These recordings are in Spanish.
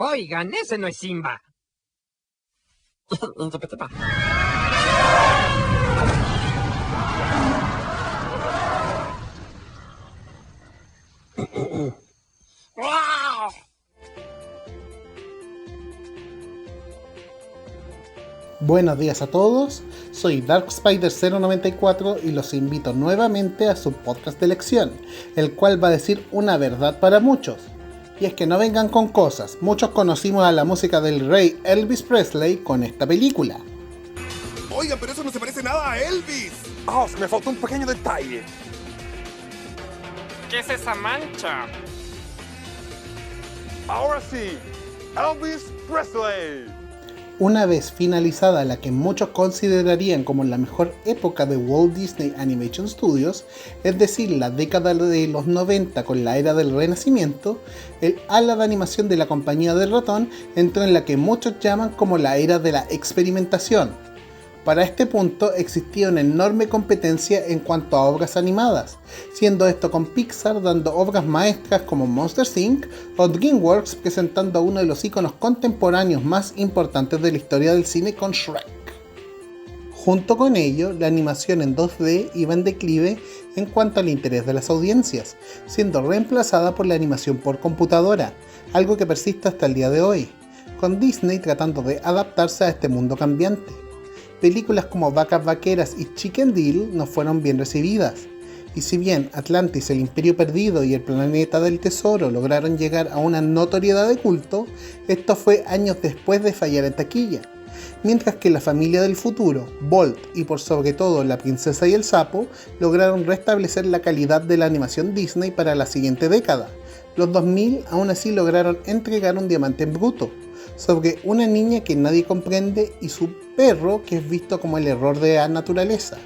Oigan, ese no es Simba. Buenos días a todos, soy DarkSpider094 y los invito nuevamente a su podcast de elección, el cual va a decir una verdad para muchos. Y es que no vengan con cosas, muchos conocimos a la música del rey Elvis Presley con esta película. Oiga, pero eso no se parece nada a Elvis. Oh, me faltó un pequeño detalle. ¿Qué es esa mancha? Ahora sí, Elvis Presley. Una vez finalizada la que muchos considerarían como la mejor época de Walt Disney Animation Studios, es decir, la década de los 90 con la era del Renacimiento, el ala de animación de la compañía del ratón entró en la que muchos llaman como la era de la experimentación. Para este punto existía una enorme competencia en cuanto a obras animadas, siendo esto con Pixar dando obras maestras como Monsters Inc. o DreamWorks presentando a uno de los iconos contemporáneos más importantes de la historia del cine con Shrek. Junto con ello, la animación en 2D iba en declive en cuanto al interés de las audiencias, siendo reemplazada por la animación por computadora, algo que persiste hasta el día de hoy, con Disney tratando de adaptarse a este mundo cambiante. Películas como Vacas Vaqueras y Chicken Deal no fueron bien recibidas, y si bien Atlantis, el Imperio Perdido y el Planeta del Tesoro lograron llegar a una notoriedad de culto, esto fue años después de fallar en taquilla, mientras que La Familia del Futuro, Bolt y por sobre todo La Princesa y el Sapo lograron restablecer la calidad de la animación Disney para la siguiente década. Los 2000 aún así lograron entregar un diamante en bruto, sobre una niña que nadie comprende y su perro que es visto como el error de la naturaleza,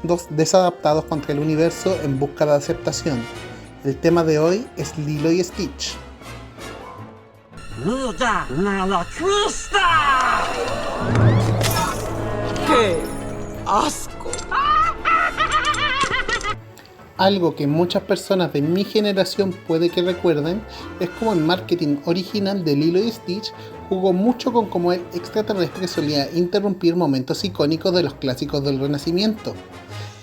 dos desadaptados contra el universo en busca de aceptación. El tema de hoy es Lilo y Stitch. ¡Mira la crista! ¡Qué asco! Algo que muchas personas de mi generación puede que recuerden es como el marketing original de Lilo y Stitch jugó mucho con cómo el extraterrestre solía interrumpir momentos icónicos de los clásicos del Renacimiento.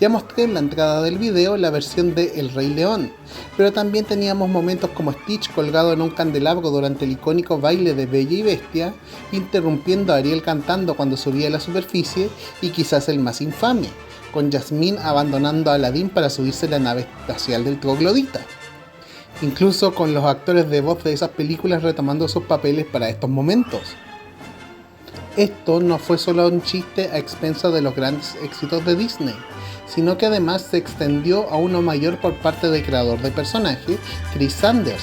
Ya mostré en la entrada del video la versión de El Rey León, pero también teníamos momentos como Stitch colgado en un candelabro durante el icónico baile de Bella y Bestia, interrumpiendo a Ariel cantando cuando subía a la superficie y quizás el más infame, con Jasmine abandonando a Aladdin para subirse a la nave espacial del troglodita. Incluso con los actores de voz de esas películas retomando sus papeles para estos momentos. Esto no fue solo un chiste a expensas de los grandes éxitos de Disney, sino que además se extendió a uno mayor por parte del creador del personaje, Chris Sanders.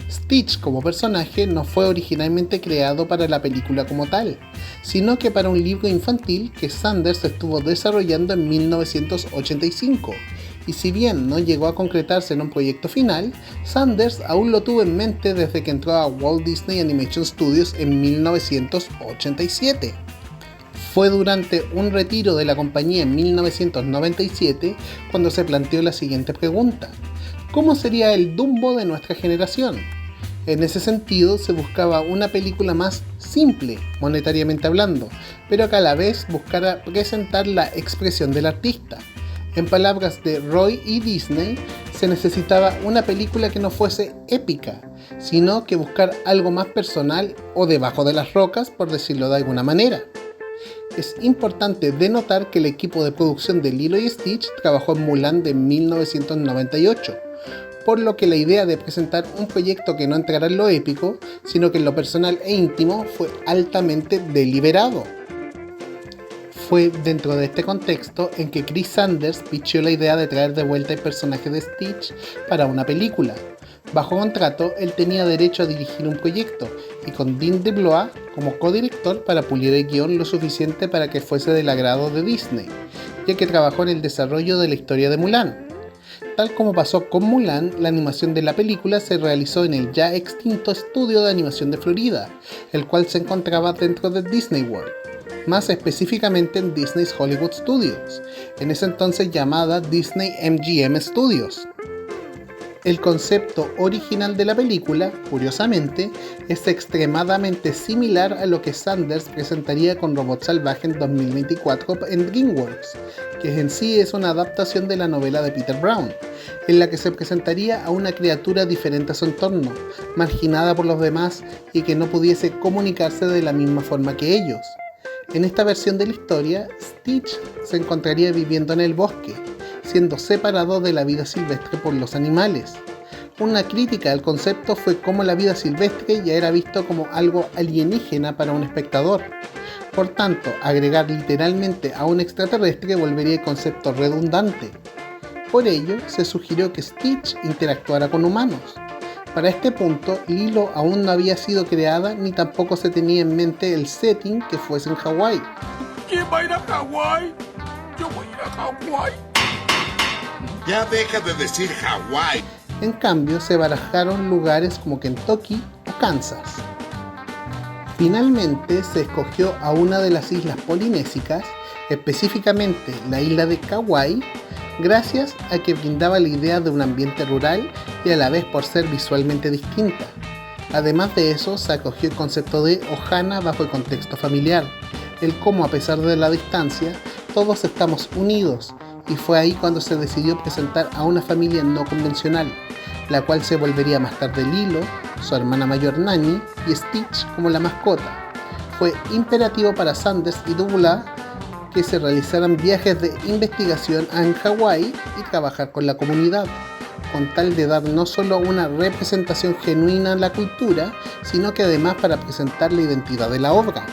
Stitch como personaje no fue originalmente creado para la película como tal, sino que para un libro infantil que Sanders estuvo desarrollando en 1985, y si bien no llegó a concretarse en un proyecto final, Sanders aún lo tuvo en mente desde que entró a Walt Disney Animation Studios en 1987. Fue durante un retiro de la compañía en 1997 cuando se planteó la siguiente pregunta: ¿cómo sería el Dumbo de nuestra generación? En ese sentido, se buscaba una película más simple, monetariamente hablando, pero que a la vez buscara presentar la expresión del artista. En palabras de Roy y Disney, se necesitaba una película que no fuese épica, sino que buscar algo más personal o debajo de las rocas, por decirlo de alguna manera. Es importante denotar que el equipo de producción de Lilo y Stitch trabajó en Mulan de 1998, por lo que la idea de presentar un proyecto que no entrara en lo épico, sino que en lo personal e íntimo, fue altamente deliberado. Fue dentro de este contexto en que Chris Sanders pitchó la idea de traer de vuelta el personaje de Stitch para una película. Bajo contrato, él tenía derecho a dirigir un proyecto, y con Dean DeBlois como codirector para pulir el guión lo suficiente para que fuese del agrado de Disney, ya que trabajó en el desarrollo de la historia de Mulan. Tal como pasó con Mulan, la animación de la película se realizó en el ya extinto estudio de animación de Florida, el cual se encontraba dentro de Disney World, más específicamente en Disney's Hollywood Studios, en ese entonces llamada Disney MGM Studios. El concepto original de la película, curiosamente, es extremadamente similar a lo que Sanders presentaría con Robot Salvaje en 2024 en DreamWorks, que en sí es una adaptación de la novela de Peter Brown, en la que se presentaría a una criatura diferente a su entorno, marginada por los demás y que no pudiese comunicarse de la misma forma que ellos. En esta versión de la historia, Stitch se encontraría viviendo en el bosque, siendo separado de la vida silvestre por los animales. Una crítica al concepto fue cómo la vida silvestre ya era visto como algo alienígena para un espectador. Por tanto, agregar literalmente a un extraterrestre volvería el concepto redundante. Por ello, se sugirió que Stitch interactuara con humanos. Para este punto, Lilo aún no había sido creada ni tampoco se tenía en mente el setting que fuese en Hawái. ¿Quién va a ir a Hawái? Yo voy a ir a Hawái. Ya deja de decir Hawái. En cambio, se barajaron lugares como Kentucky o Kansas. Finalmente, se escogió a una de las islas polinésicas, específicamente la isla de Kauai, gracias a que brindaba la idea de un ambiente rural y a la vez por ser visualmente distinta. Además de eso, se acogió el concepto de Ohana bajo el contexto familiar, el cómo a pesar de la distancia, todos estamos unidos, y fue ahí cuando se decidió presentar a una familia no convencional, la cual se volvería más tarde Lilo, su hermana mayor Nani y Stitch como la mascota. Fue imperativo para Sanders y Douglas que se realizaran viajes de investigación en Hawái y trabajar con la comunidad, con tal de dar no solo una representación genuina en la cultura, sino que además para presentar la identidad de la obra.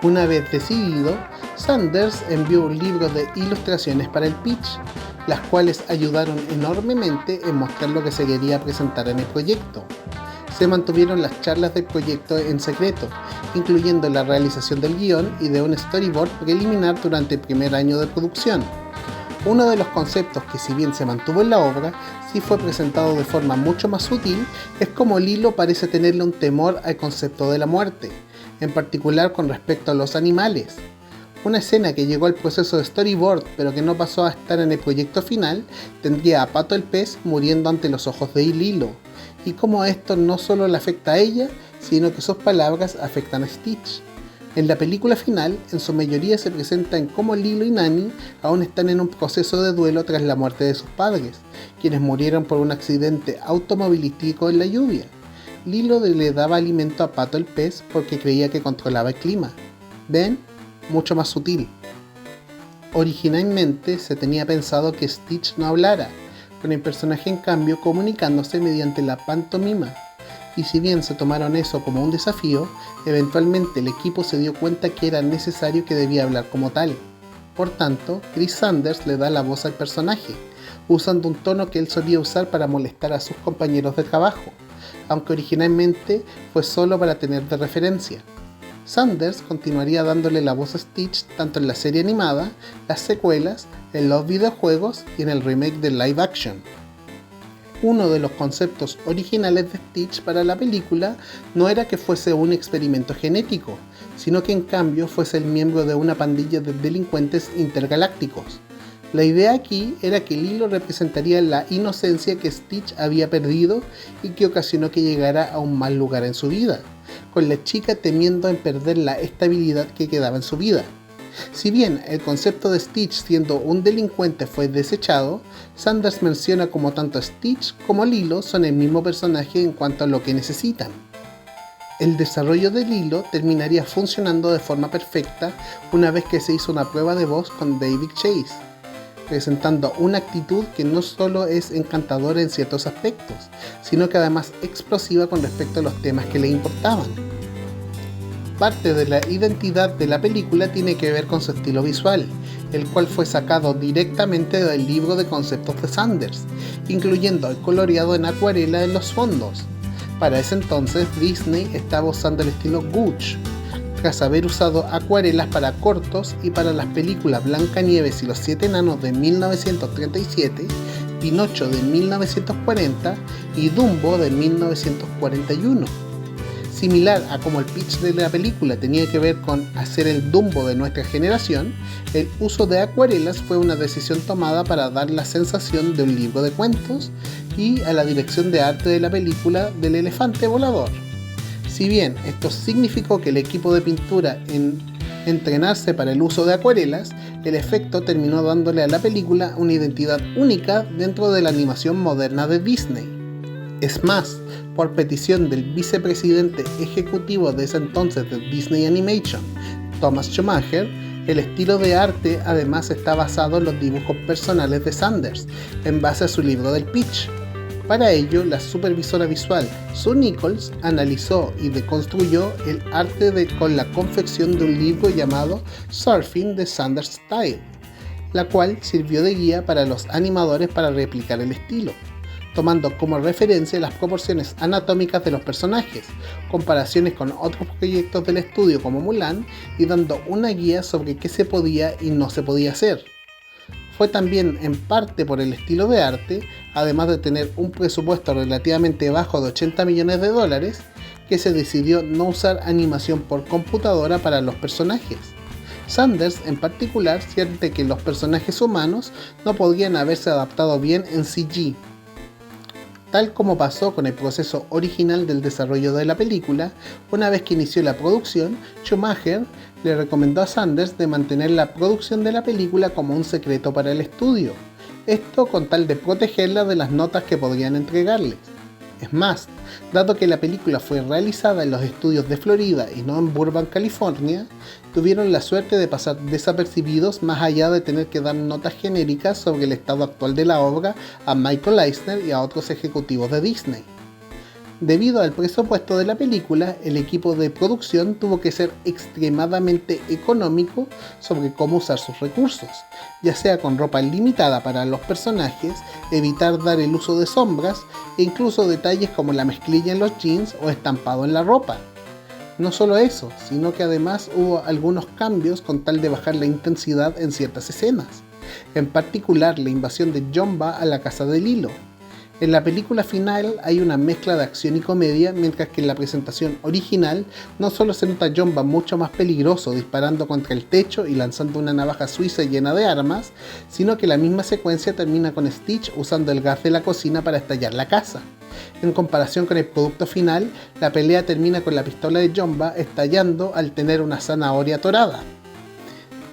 Una vez decidido, Sanders envió un libro de ilustraciones para el pitch, las cuales ayudaron enormemente en mostrar lo que se quería presentar en el proyecto. Se mantuvieron las charlas del proyecto en secreto, incluyendo la realización del guión y de un storyboard preliminar durante el primer año de producción. Uno de los conceptos que, si bien se mantuvo en la obra, sí fue presentado de forma mucho más sutil, es como Lilo parece tenerle un temor al concepto de la muerte, en particular con respecto a los animales. Una escena que llegó al proceso de storyboard pero que no pasó a estar en el proyecto final tendría a Pato el pez muriendo ante los ojos de Lilo, y cómo esto no solo le afecta a ella, sino que sus palabras afectan a Stitch. En la película final, en su mayoría se presenta en cómo Lilo y Nani aún están en un proceso de duelo tras la muerte de sus padres, quienes murieron por un accidente automovilístico en la lluvia. Lilo le daba alimento a Pato el pez porque creía que controlaba el clima. ¿Ven? Mucho más sutil. Originalmente se tenía pensado que Stitch no hablara, con el personaje en cambio comunicándose mediante la pantomima. Y si bien se tomaron eso como un desafío, eventualmente el equipo se dio cuenta que era necesario que debía hablar como tal. Por tanto, Chris Sanders le da la voz al personaje, usando un tono que él solía usar para molestar a sus compañeros de trabajo, aunque originalmente fue solo para tener de referencia. Sanders continuaría dándole la voz a Stitch tanto en la serie animada, las secuelas, en los videojuegos y en el remake de live action. Uno de los conceptos originales de Stitch para la película no era que fuese un experimento genético, sino que en cambio fuese el miembro de una pandilla de delincuentes intergalácticos. La idea aquí era que Lilo representaría la inocencia que Stitch había perdido y que ocasionó que llegara a un mal lugar en su vida, con la chica temiendo en perder la estabilidad que quedaba en su vida. Si bien el concepto de Stitch siendo un delincuente fue desechado, Sanders menciona como tanto Stitch como Lilo son el mismo personaje en cuanto a lo que necesitan. El desarrollo de Lilo terminaría funcionando de forma perfecta una vez que se hizo una prueba de voz con David Chase, presentando una actitud que no solo es encantadora en ciertos aspectos, sino que además explosiva con respecto a los temas que le importaban. Parte de la identidad de la película tiene que ver con su estilo visual, el cual fue sacado directamente del libro de conceptos de Sanders, incluyendo el coloreado en acuarela en los fondos. Para ese entonces Disney estaba usando el estilo Gouache, tras haber usado acuarelas para cortos y para las películas Blancanieves y los 7 enanos de 1937, Pinocho de 1940 y Dumbo de 1941. Similar a como el pitch de la película tenía que ver con hacer el Dumbo de nuestra generación, el uso de acuarelas fue una decisión tomada para dar la sensación de un libro de cuentos y a la dirección de arte de la película del elefante volador. Si bien esto significó que el equipo de pintura entrenarse para el uso de acuarelas, el efecto terminó dándole a la película una identidad única dentro de la animación moderna de Disney. Es más, por petición del vicepresidente ejecutivo de ese entonces de Disney Animation, Thomas Schumacher, el estilo de arte además está basado en los dibujos personales de Sanders, en base a su libro del pitch. Para ello, la supervisora visual Sue Nichols analizó y deconstruyó el arte con la confección de un libro llamado Surfing the Sanders Style, la cual sirvió de guía para los animadores para replicar el estilo, tomando como referencia las proporciones anatómicas de los personajes, comparaciones con otros proyectos del estudio como Mulan y dando una guía sobre qué se podía y no se podía hacer. Fue también en parte por el estilo de arte, además de tener un presupuesto relativamente bajo de $80 millones, que se decidió no usar animación por computadora para los personajes. Sanders en particular siente que los personajes humanos no podían haberse adaptado bien en CG. Tal como pasó con el proceso original del desarrollo de la película, una vez que inició la producción, Schumacher le recomendó a Sanders de mantener la producción de la película como un secreto para el estudio, esto con tal de protegerla de las notas que podrían entregarles. Es más, dado que la película fue realizada en los estudios de Florida y no en Burbank, California, tuvieron la suerte de pasar desapercibidos más allá de tener que dar notas genéricas sobre el estado actual de la obra a Michael Eisner y a otros ejecutivos de Disney. Debido al presupuesto de la película, el equipo de producción tuvo que ser extremadamente económico sobre cómo usar sus recursos, ya sea con ropa limitada para los personajes, evitar dar el uso de sombras e incluso detalles como la mezclilla en los jeans o estampado en la ropa. No solo eso, sino que además hubo algunos cambios con tal de bajar la intensidad en ciertas escenas, en particular la invasión de Jumba a la casa de Lilo. En la película final hay una mezcla de acción y comedia, mientras que en la presentación original no solo se nota a Jumba mucho más peligroso disparando contra el techo y lanzando una navaja suiza llena de armas, sino que la misma secuencia termina con Stitch usando el gas de la cocina para estallar la casa. En comparación con el producto final, la pelea termina con la pistola de Jumba estallando al tener una zanahoria atorada.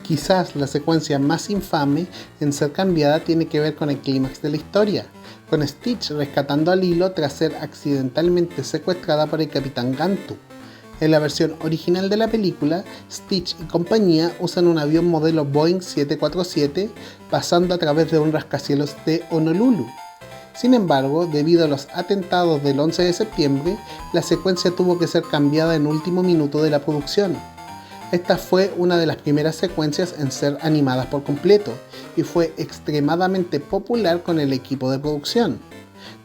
Quizás la secuencia más infame en ser cambiada tiene que ver con el clímax de la historia, con Stitch rescatando a Lilo tras ser accidentalmente secuestrada por el Capitán Gantu. En la versión original de la película, Stitch y compañía usan un avión modelo Boeing 747 pasando a través de un rascacielos de Honolulu. Sin embargo, debido a los atentados del 11 de septiembre, la secuencia tuvo que ser cambiada en último minuto de la producción. Esta fue una de las primeras secuencias en ser animadas por completo y fue extremadamente popular con el equipo de producción.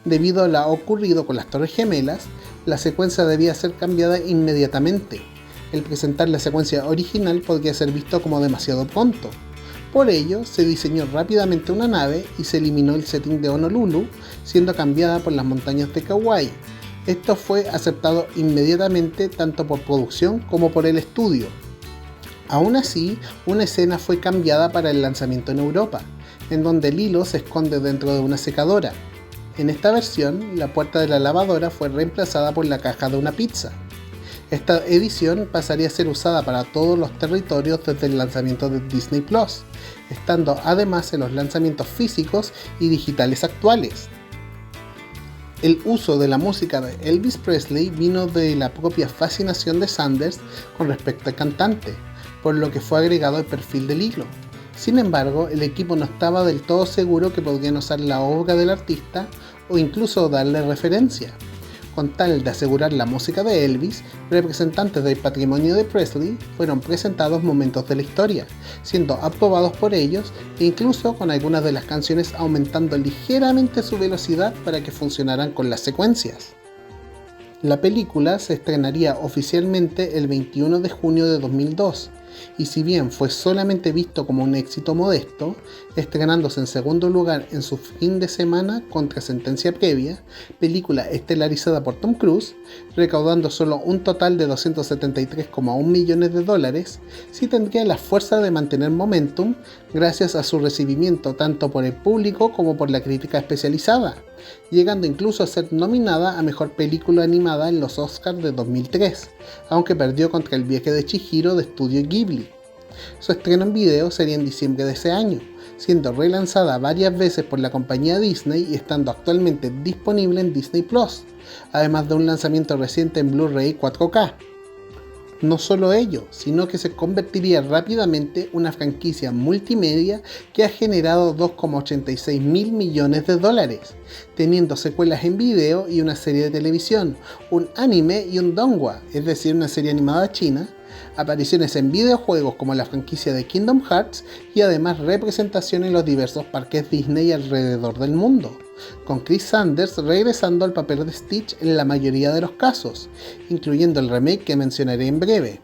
Debido a lo ocurrido con las Torres Gemelas, la secuencia debía ser cambiada inmediatamente. El presentar la secuencia original podría ser visto como demasiado pronto. Por ello, se diseñó rápidamente una nave y se eliminó el setting de Honolulu, siendo cambiada por las montañas de Kauai. Esto fue aceptado inmediatamente tanto por producción como por el estudio. Aún así, una escena fue cambiada para el lanzamiento en Europa, en donde Lilo se esconde dentro de una secadora. En esta versión, la puerta de la lavadora fue reemplazada por la caja de una pizza. Esta edición pasaría a ser usada para todos los territorios desde el lanzamiento de Disney Plus, estando además en los lanzamientos físicos y digitales actuales. El uso de la música de Elvis Presley vino de la propia fascinación de Sanders con respecto al cantante, por lo que fue agregado al perfil de Lilo. Sin embargo, el equipo no estaba del todo seguro que podrían usar la obra del artista o incluso darle referencia. Con tal de asegurar la música de Elvis, representantes del patrimonio de Presley fueron presentados momentos de la historia, siendo aprobados por ellos e incluso con algunas de las canciones aumentando ligeramente su velocidad para que funcionaran con las secuencias. La película se estrenaría oficialmente el 21 de junio de 2002 y si bien fue solamente visto como un éxito modesto, estrenándose en segundo lugar en su fin de semana contra Sentencia Previa, película estelarizada por Tom Cruise, recaudando solo un total de $273,1 millones, sí tendría la fuerza de mantener momentum gracias a su recibimiento tanto por el público como por la crítica especializada, llegando incluso a ser nominada a Mejor Película Animada en los Oscars de 2003, aunque perdió contra El Viaje de Chihiro de Estudio Ghibli. Su estreno en video sería en diciembre de ese año, siendo relanzada varias veces por la compañía Disney y estando actualmente disponible en Disney Plus, además de un lanzamiento reciente en Blu-ray 4K. No solo ello, sino que se convertiría rápidamente en una franquicia multimedia que ha generado $2,86 mil millones, teniendo secuelas en video y una serie de televisión, un anime y un donghua, es decir, una serie animada china, apariciones en videojuegos como la franquicia de Kingdom Hearts y además representación en los diversos parques Disney alrededor del mundo, con Chris Sanders regresando al papel de Stitch en la mayoría de los casos, incluyendo el remake que mencionaré en breve.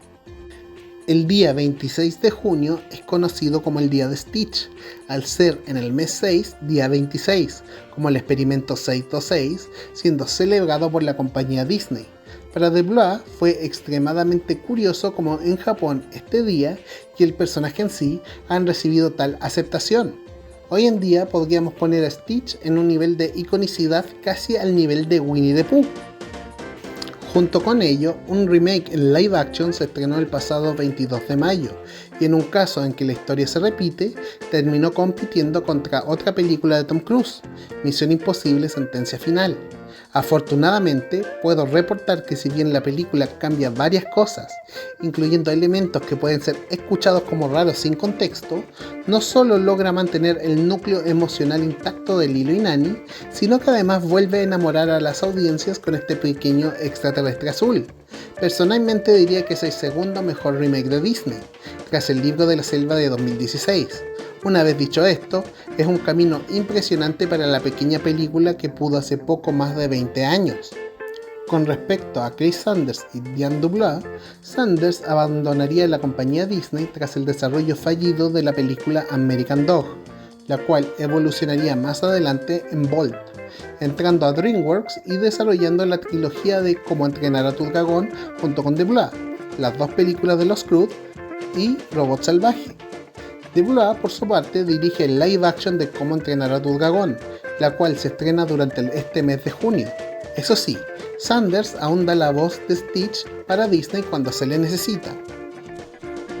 El día 26 de junio es conocido como el Día de Stitch, al ser en el mes 6, día 26, como el experimento Seito 6, siendo celebrado por la compañía Disney. Para The Blob fue extremadamente curioso como en Japón este día y el personaje en sí han recibido tal aceptación. Hoy en día podríamos poner a Stitch en un nivel de iconicidad casi al nivel de Winnie the Pooh. Junto con ello, un remake en live action se estrenó el pasado 22 de mayo, y en un caso en que la historia se repite, terminó compitiendo contra otra película de Tom Cruise, Misión Imposible Sentencia Final. Afortunadamente, puedo reportar que si bien la película cambia varias cosas, incluyendo elementos que pueden ser escuchados como raros sin contexto, no solo logra mantener el núcleo emocional intacto de Lilo y Nani, sino que además vuelve a enamorar a las audiencias con este pequeño extraterrestre azul. Personalmente diría que es el segundo mejor remake de Disney, tras El Libro de la Selva de 2016. Una vez dicho esto, es un camino impresionante para la pequeña película que pudo hace poco más de 20 años. Con respecto a Chris Sanders y Diane Dubois, Sanders abandonaría la compañía Disney tras el desarrollo fallido de la película American Dog, la cual evolucionaría más adelante en Bolt, entrando a DreamWorks y desarrollando la trilogía de Cómo entrenar a tu dragón junto con Dubois, las dos películas de los Croods y Robot Salvaje. Dubois, por su parte, dirige el live action de Cómo entrenar a tu dragón, la cual se estrena durante este mes de junio. Eso sí, Sanders aún da la voz de Stitch para Disney cuando se le necesita.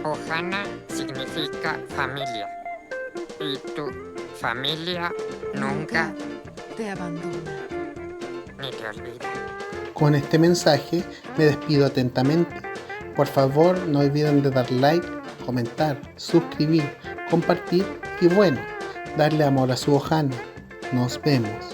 Ohana significa familia, y tu familia nunca te abandona ni te olvida. Con este mensaje me despido atentamente. Por favor, no olviden de dar like, comentar, suscribir, compartir y bueno, darle amor a su Ohana. Nos vemos.